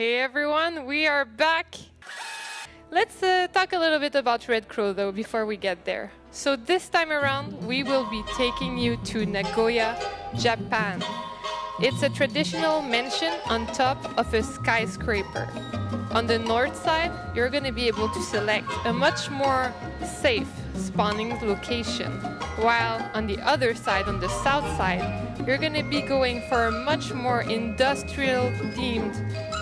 Hey everyone, we are back. Let's talk a little bit about Red Crow though before we get there. So this time around, we will be taking you to Nagoya, Japan. It's a traditional mansion on top of a skyscraper. On the north side, you're going to be able to select a much more safe spawning location, while on the other side, on the south side, you're going to be going for a much more industrial themed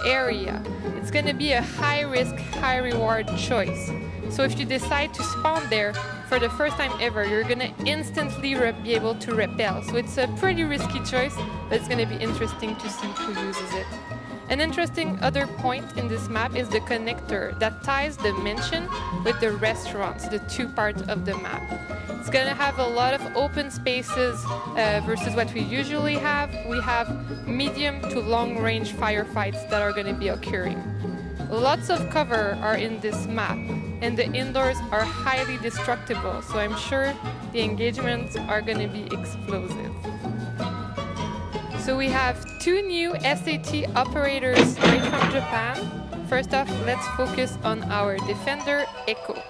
area. It's going to be a high risk, high reward choice. So if you decide to spawn there for the first time ever, you're going to instantly be able to repel. So it's a pretty risky choice, but it's going to be interesting to see who uses it. An interesting other point in this map is the connector that ties the mansion with the restaurants, the two parts of the map. It's going to have a lot of open spaces versus what we usually have. We have medium to long range firefights that are going to be occurring. Lots of cover are in this map, and the indoors are highly destructible, so I'm sure the engagements are going to be explosive. So we have two new SAT operators straight from Japan. First off, let's focus on our defender, Aiko.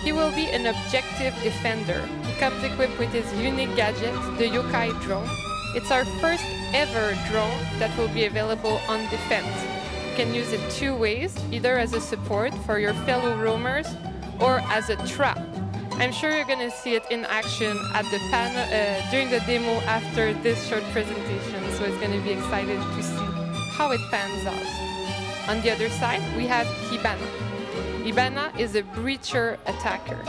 He will be an objective defender. He comes equipped with his unique gadget, the Yokai drone. It's our first ever drone that will be available on defense. You can use it two ways, either as a support for your fellow roamers or as a trap. I'm sure you're going to see it in action at the during the demo after this short presentation, so it's going to be excited to see how it pans out. On the other side, we have Hibana. Hibana is a breacher attacker.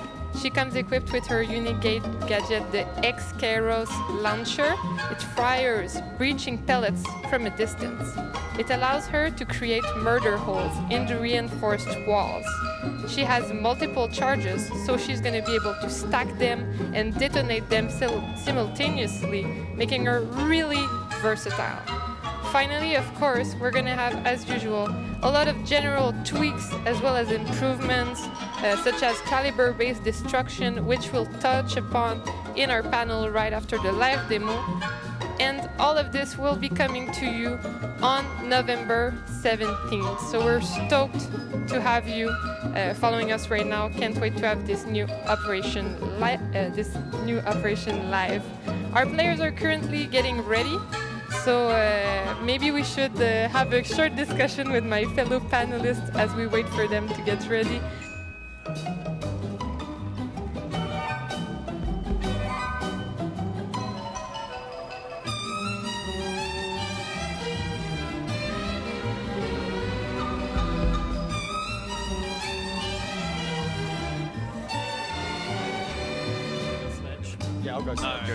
She comes equipped with her unique gadget, the X-Kairos launcher. It fires breaching pellets from a distance. It allows her to create murder holes in the reinforced walls. She has multiple charges, so she's going to be able to stack them and detonate them simultaneously, making her really versatile. Finally, of course, we're going to have, as usual, a lot of general tweaks as well as improvements, such as caliber-based destruction, which we'll touch upon in our panel right after the live demo. And all of this will be coming to you on November 17th. So we're stoked to have you following us right now. Can't wait to have this new operation live. Our players are currently getting ready. So maybe we should have a short discussion with my fellow panelists as we wait for them to get ready. Yeah, I'll go. First round.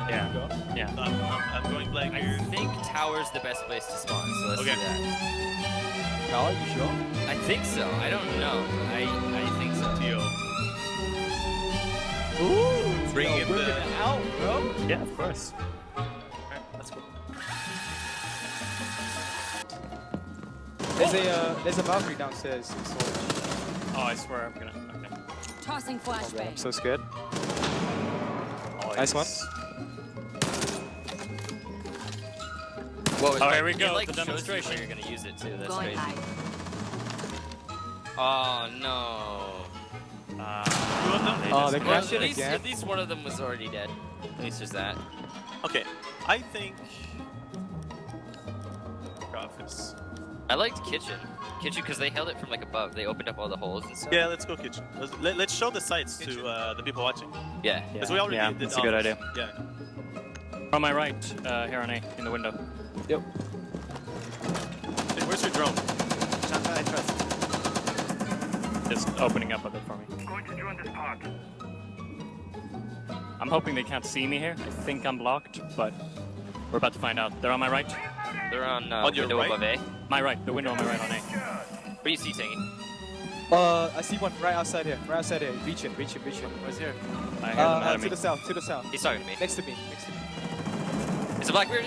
Yeah. I'm going black here. I think tower's the best place to spawn, so let's do that. Tower, you sure? I think so. I don't know. I think so. Teal. Ooh, Bring it out, bro. Yeah, of course. Alright, let's go. There's a Valkyrie downstairs. Oh, I swear I'm gonna. Okay. Tossing flashbang. I'm so scared. Oh, Nice one. Whoa, Oh, here we it, go, like, the shows you demonstration. when you're gonna use it too. That's Going crazy. high. Oh no. Two of them? Oh, they Well, crashed at it least, again. at least one of them was already dead. At least there's that. Okay, I think. Graphics. I liked kitchen. Kitchen because they held it from like above. They opened up all the holes and stuff. Yeah, let's go kitchen. Let's show the sights to the people watching. Yeah. Because we already did that's a good ours. idea. Yeah. On my right, here on A, in the window. Yep. Hey, where's your drone? I trust. Just opening up a bit for me. Going to join this pod. I'm hoping they can't see me here. I think I'm blocked, but we're about to find out. They're on my right. They're on, On your window right? above A. My right, the window on my right on A. What do you see, Tangy? I see one right outside here. Right outside here. Reach in. Where's here? I hear them ahead of To me. the south. He's talking to me. Next to me. It's a Blackbeard,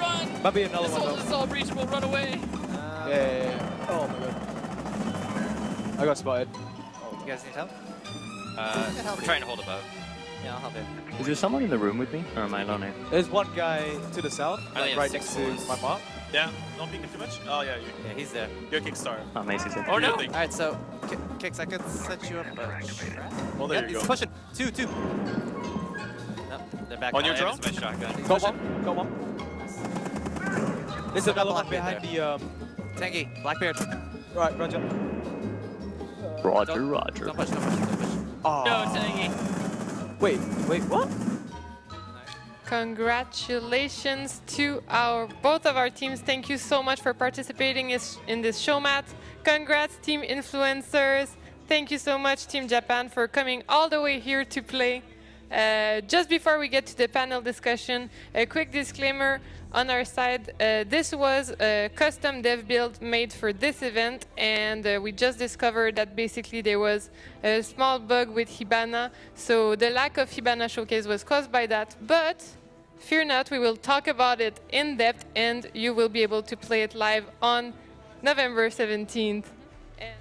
run! Might be another This one hole though. is all breachable, run away! Yeah. Oh my god. I got spotted. You guys need help? We're trying to hold above. Yeah, I'll help you. Is there someone in the room with me, or am I alone here? There's one guy to the south, I only like have right 6 next to bullets. my mark. Yeah, don't peek it too much. Oh yeah, Yeah, he's there. you're Kickstarter. Oh, Macy's in. Oh no! Good thing. All right, so Kicks, I could set you up. Well, there Yep, you he's go. pushing. Two. Nope, they're back. On your I drone? have my shotgun. He's Got pushing. one. Got one. There's Still got another one Blackbeard behind the. Tangy, Blackbeard. Right, Roger. Roger, Don't- Roger. Don't push, don't push. Oh. No, Tangy. Wait, what? Congratulations to both of our teams. Thank you so much for participating in this show, Matt. Congrats, Team Influencers. Thank you so much, Team Japan, for coming all the way here to play. Just before we get to the panel discussion, a quick disclaimer on our side. This was a custom dev build made for this event, and we just discovered that basically there was a small bug with Hibana. So the lack of Hibana showcase was caused by that, but fear not, we will talk about it in depth, and you will be able to play it live on November 17th.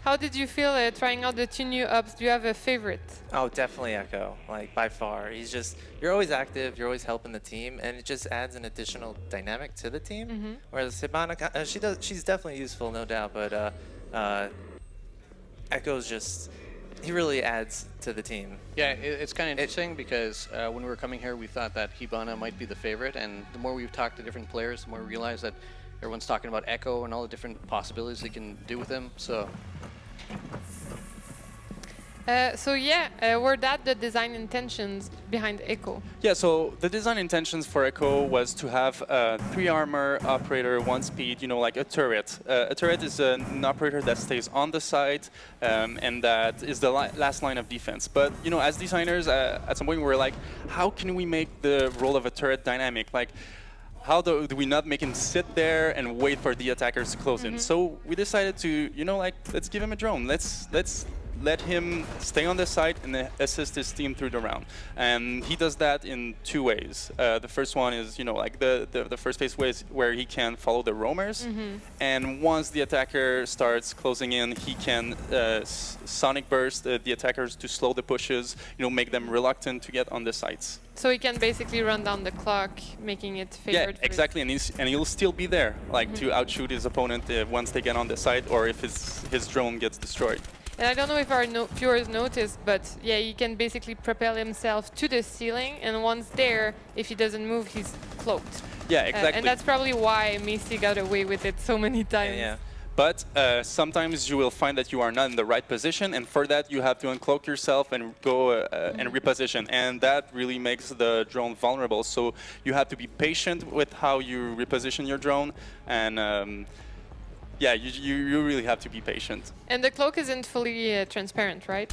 How did you feel trying out the two new ups? Do you have a favorite? Oh, definitely Echo. Like by far, you're always active. You're always helping the team, and it just adds an additional dynamic to the team. Whereas Hibana, she's definitely useful, no doubt. But Echo's he really adds to the team. Yeah, it's kind of interesting because when we were coming here, we thought that Hibana might be the favorite, and the more we've talked to different players, the more we realize that everyone's talking about Echo and all the different possibilities they can do with him. So were that the design intentions behind Echo? Yeah, so the design intentions for Echo was to have 3 armor, operator, 1 speed, like a turret. A turret is an operator that stays on the site, and that is the last line of defense. But, as designers, at some point we were like, how can we make the role of a turret dynamic? Like, how do we not make him sit there and wait for the attackers to close in? So we decided to, let's give him a drone. Let's let him stay on the site and assist his team through the round. And he does that in 2 ways. The first one is, the first phase was where he can follow the roamers. And once the attacker starts closing in, he can sonic burst the attackers to slow the pushes, make them reluctant to get on the sites. So he can basically run down the clock, making it favored. Yeah, exactly, and he'll still be there, to outshoot his opponent once they get on the site, or if his drone gets destroyed. And I don't know if our viewers noticed, but yeah, he can basically propel himself to the ceiling, and once there, if he doesn't move, he's cloaked. Yeah, exactly. And that's probably why Macy got away with it so many times. Yeah. But sometimes you will find that you are not in the right position, and for that you have to uncloak yourself and go and reposition, and that really makes the drone vulnerable. So you have to be patient with how you reposition your drone, and yeah, you really have to be patient. And the cloak isn't fully transparent, right?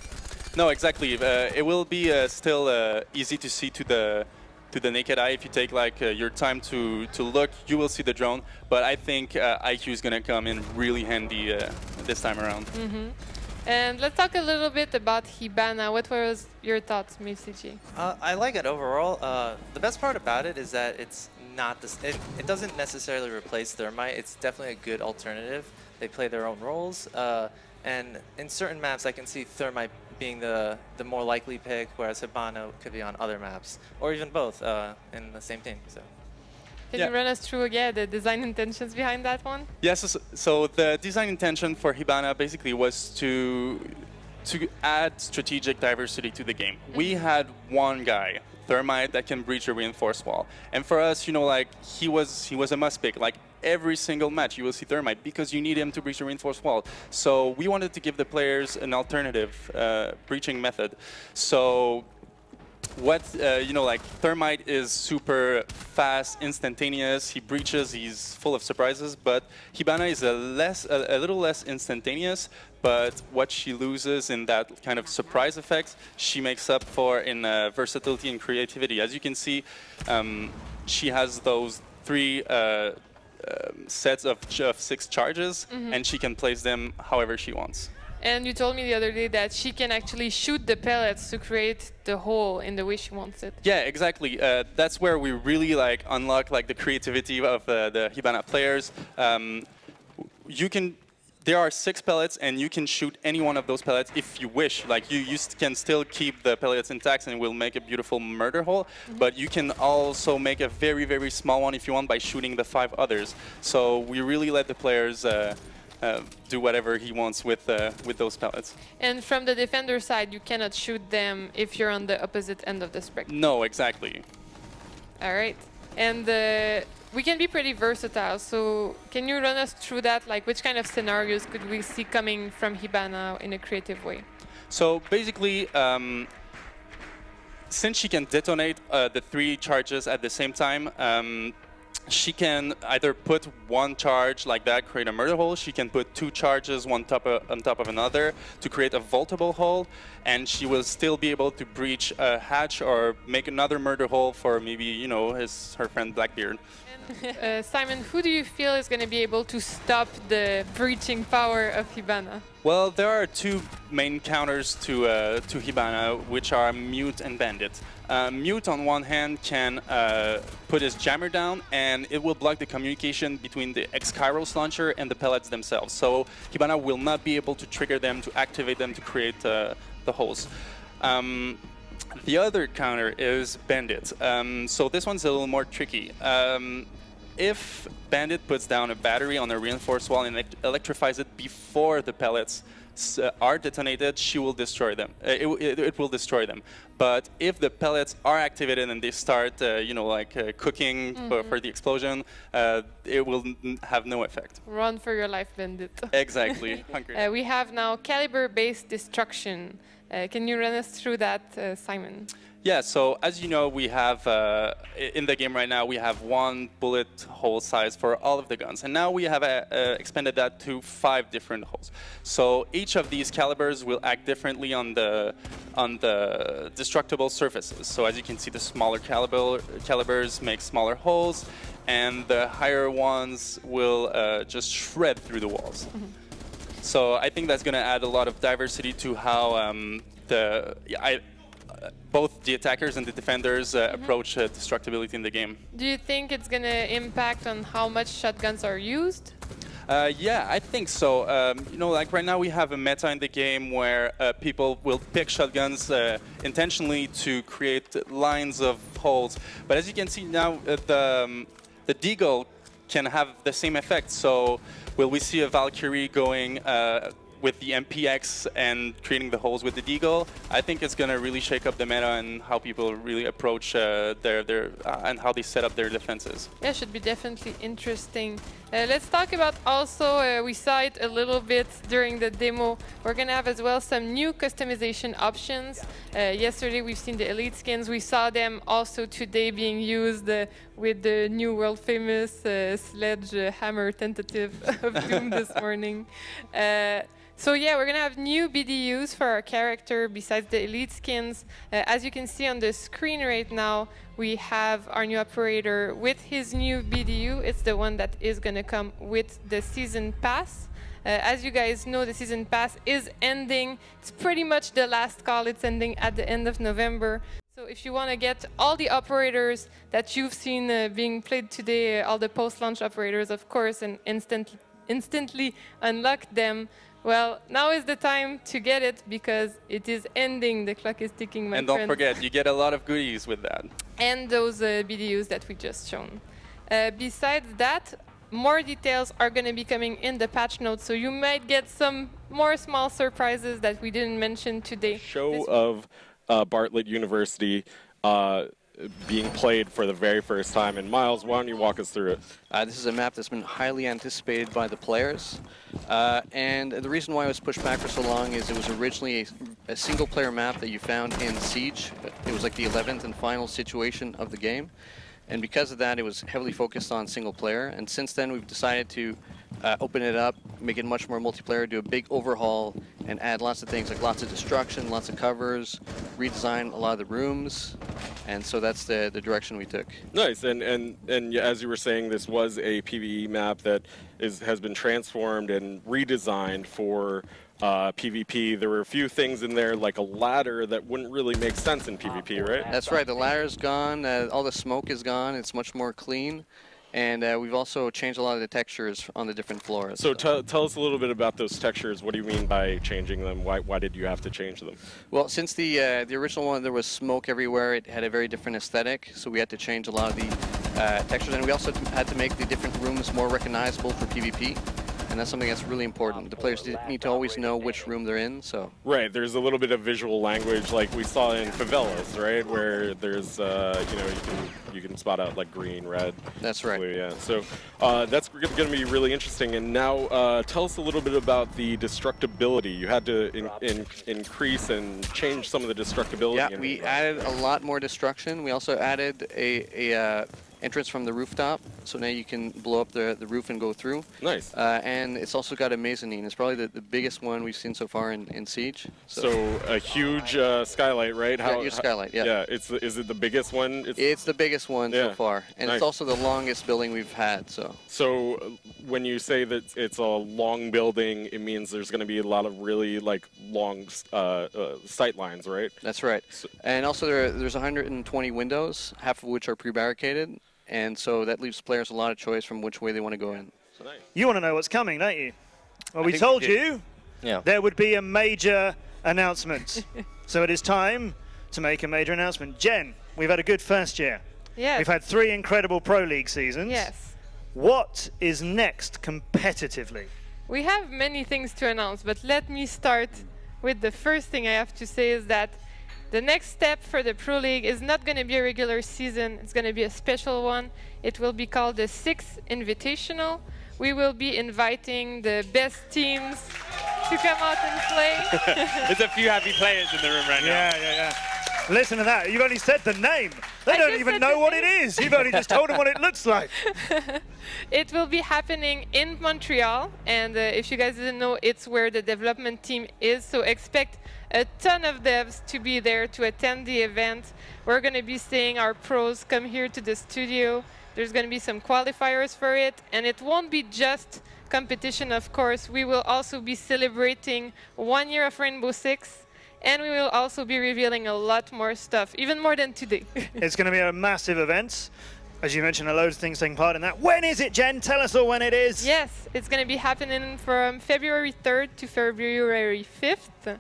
No, exactly. It will be still easy to see to the naked eye. If you take your time to look, you will see the drone. But I think IQ is going to come in really handy this time around. And let's talk a little bit about Hibana. What was your thoughts, Michichi? I like it overall. The best part about it is that it's not this. It doesn't necessarily replace Thermite. It's definitely a good alternative. They play their own roles, and in certain maps, I can see Thermite being the more likely pick, whereas Hibana could be on other maps, or even both in the same team. So. Can you run us through again the design intentions behind that one? Yes, so the design intention for Hibana basically was to add strategic diversity to the game. We had one guy, Thermite, that can breach a reinforced wall, and for us, he was a must pick. Every single match you will see Thermite because you need him to breach a reinforced wall. So we wanted to give the players an alternative breaching method. So Thermite is super fast, instantaneous. He breaches, he's full of surprises. But Hibana is a little less instantaneous. But what she loses in that kind of surprise effect, she makes up for in versatility and creativity. As you can see, she has those 3 sets of 6 charges, and she can place them however she wants. And you told me the other day that she can actually shoot the pellets to create the hole in the way she wants it. Yeah, exactly. That's where we really unlock the creativity of the Hibana players. there are 6 pellets, and you can shoot any one of those pellets if you wish. Like you can still keep the pellets intact, and it will make a beautiful murder hole. But you can also make a very, very small one if you want by shooting the 5 others. So we really let the players do whatever he wants with those pellets. And from the defender side, you cannot shoot them if you're on the opposite end of the spectrum. No, exactly. All right. And we can be pretty versatile. So can you run us through that? Like, which kind of scenarios could we see coming from Hibana in a creative way? So basically, since she can detonate the 3 charges at the same time, she can either put 1 charge like that, create a murder hole. She can put 2 charges on top of another to create a vaultable hole, and she will still be able to breach a hatch or make another murder hole for maybe, you know, her friend Blackbeard. Simon, who do you feel is going to be able to stop the breaching power of Hibana? Well, there are 2 main counters to Hibana, which are Mute and Bandit. Mute, on one hand, can put his jammer down, and it will block the communication between the SKYSCRAPER launcher and the pellets themselves. So Hibana will not be able to trigger them, to activate them, to create the holes. The other counter is Bandit. So this one's a little more tricky. If Bandit puts down a battery on a reinforced wall and electrifies it before the pellets are detonated, she will destroy them. It will destroy them. But if the pellets are activated and they start, you know, like cooking for the explosion, it will have no effect. Run for your life, Bandit. Exactly. We have now caliber-based destruction. Can you run us through that, Simon? Yeah, so as you know, we have, in the game right now, we have 1 bullet hole size for all of the guns. And now we have expanded that to 5 different holes. So each of these calibers will act differently on the destructible surfaces. So as you can see, the smaller calibers make smaller holes, and the higher ones will just shred through the walls. So I think that's going to add a lot of diversity to how both the attackers and the defenders approach destructibility in the game. Do you think it's going to impact on how much shotguns are used? Yeah, I think so. You know, like right now we have a meta in the game where people will pick shotguns intentionally to create lines of holes. But as you can see now, the Deagle can have the same effect. So will we see a Valkyrie going with the MPX and creating the holes with the Deagle? I think it's going to really shake up the meta and how people really approach their and how they set up their defenses. Yeah, should be definitely interesting. Let's talk about also, we saw it a little bit during the demo. We're going to have as well some new customization options. Yesterday we've seen the elite skins. We saw them also today being used with the new world famous sledgehammer tentative of Doom this morning. So yeah, we're going to have new BDUs for our character besides the elite skins. As you can see on the screen right now, we have our new operator with his new BDU. It's the one that is going to come with the season pass. As you guys know, the season pass is ending. It's pretty much the last call. It's ending at the end of November. So if you want to get all the operators that you've seen being played today, all the post-launch operators, of course, and instantly unlock them, well, now is the time to get it because it is ending. The clock is ticking, my friend. And don't forget, you get a lot of goodies with that. And those BDUs that we just shown. Besides that, more details are going to be coming in the patch notes, so you might get some more small surprises that we didn't mention today. Show of Bartlett University being played for the very first time. And Miles, why don't you walk us through it? This is a map that's been highly anticipated by the players. And the reason why it was pushed back for so long is it was originally a single-player map that you found in Siege. It was like the 11th and final situation of the game. And because of that, it was heavily focused on single-player. And since then, we've decided to open it up, make it much more multiplayer, do a big overhaul, and add lots of things like lots of destruction, lots of covers, redesign a lot of the rooms, and so that's the direction we took. Nice, and as you were saying, this was a PvE map that has been transformed and redesigned for PvP. There were a few things in there, like a ladder, that wouldn't really make sense in PvP, right? That's right, the ladder's gone, all the smoke is gone, it's much more clean. And we've also changed a lot of the textures on the different floors. So tell us a little bit about those textures. What do you mean by changing them? Why did you have to change them? Well, since the original one, there was smoke everywhere. It had a very different aesthetic, so we had to change a lot of the textures. And we also had to make the different rooms more recognizable for PvP. And that's something that's really important. The players need to always know which room they're in. So right, there's a little bit of visual language, like we saw in Favelas, right, where there's you can spot out like green, red. That's right. Blue, yeah. So that's going to be really interesting. And now tell us a little bit about the destructibility. You had to increase and change some of the destructibility. Yeah, we added a lot more destruction. We also added a entrance from the rooftop, so now you can blow up the roof and go through. Nice. And it's also got a mezzanine. It's probably the biggest one we've seen so far in Siege. So a huge skylight, right? Yeah, huge skylight, yeah. Yeah, is it the biggest one? It's the biggest one so far, and nice. it's also the longest building we've had. So when you say that it's a long building, it means there's going to be a lot of really like long sight lines, right? That's right. And also there's 120 windows, half of which are pre-barricaded. And so that leaves players a lot of choice from which way they want to go in. So nice. You want to know what's coming, don't you? Well, we told you there would be a major announcement. So it is time to make a major announcement. Jen, we've had a good first year. Yes. We've had 3 incredible Pro League seasons. Yes. What is next competitively? We have many things to announce, but let me start with the first thing I have to say is that the next step for the Pro League is not going to be a regular season. It's going to be a special one. It will be called the 6th Invitational. We will be inviting the best teams to come out and play. There's a few happy players in the room right now. Yeah. Listen to that. You've only said the name. They don't even know what it is. You've only just told them what it looks like. It will be happening in Montreal. And if you guys didn't know, it's where the development team is. So expect a ton of devs to be there to attend the event. We're going to be seeing our pros come here to the studio. There's going to be some qualifiers for it. And it won't be just competition, of course. We will also be celebrating 1 year of Rainbow Six. And we will also be revealing a lot more stuff, even more than today. It's going to be a massive event. As you mentioned, a load of things taking part in that. When is it, Jen? Tell us all when it is. Yes, it's going to be happening from February 3rd to February 5th.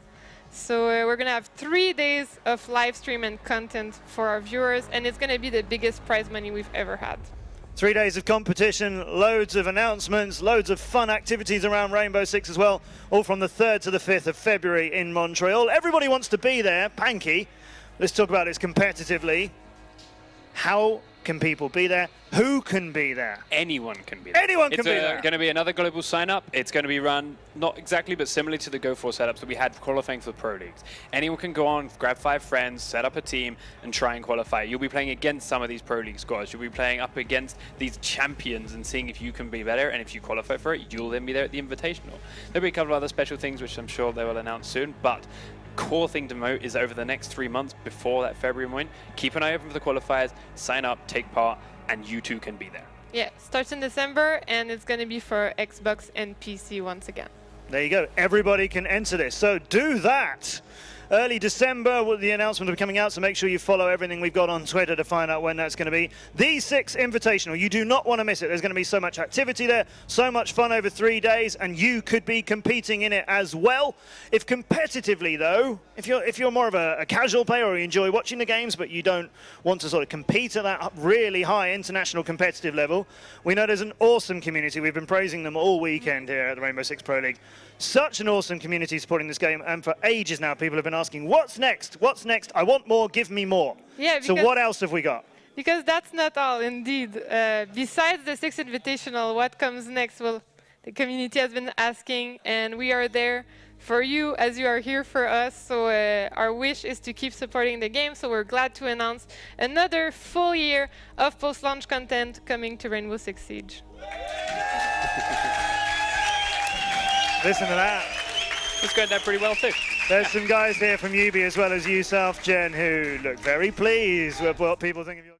So we're going to have 3 days of live stream and content for our viewers, and it's going to be the biggest prize money we've ever had. 3 days of competition, loads of announcements, loads of fun activities around Rainbow Six as well, all from the 3rd to the 5th of February in Montreal. Everybody wants to be there. Panky, let's talk about this competitively. How can people be there? Who can be there? Anyone can be there. Anyone can be there. It's going to be another global sign-up. It's going to be run, not exactly, but similarly to the Go4 setups that we had qualifying for the Pro Leagues. Anyone can go on, grab 5 friends, set up a team, and try and qualify. You'll be playing against some of these Pro League squads. You'll be playing up against these champions and seeing if you can be better, and if you qualify for it, you'll then be there at the Invitational. There'll be a couple of other special things, which I'm sure they will announce soon, but core thing to note is over the next 3 months before that February point, keep an eye open for the qualifiers, sign up, take part, and you too can be there. Yeah, starts in December, and it's going to be for Xbox and PC once again. There you go. Everybody can enter this, so do that. Early December, the announcement will be coming out, so make sure you follow everything we've got on Twitter to find out when that's going to be. The 6th Invitational, you do not want to miss it. There's going to be so much activity there, so much fun over 3 days, and you could be competing in it as well. If competitively, though, if you're more of a casual player or you enjoy watching the games, but you don't want to sort of compete at that really high international competitive level, we know there's an awesome community. We've been praising them all weekend here at the Rainbow Six Pro League. Such an awesome community supporting this game, and for ages now people have been asking, what's next? What's next? I want more, give me more. Yeah, so what else have we got? Because that's not all, indeed. Besides the 6th Invitational, what comes next? Well, the community has been asking, and we are there for you as you are here for us. So our wish is to keep supporting the game, so we're glad to announce another full year of post-launch content coming to Rainbow Six Siege. Listen to that. It's going down pretty well too. There's some guys here from UB as well as yourself, Jen, who look very pleased with what people think of your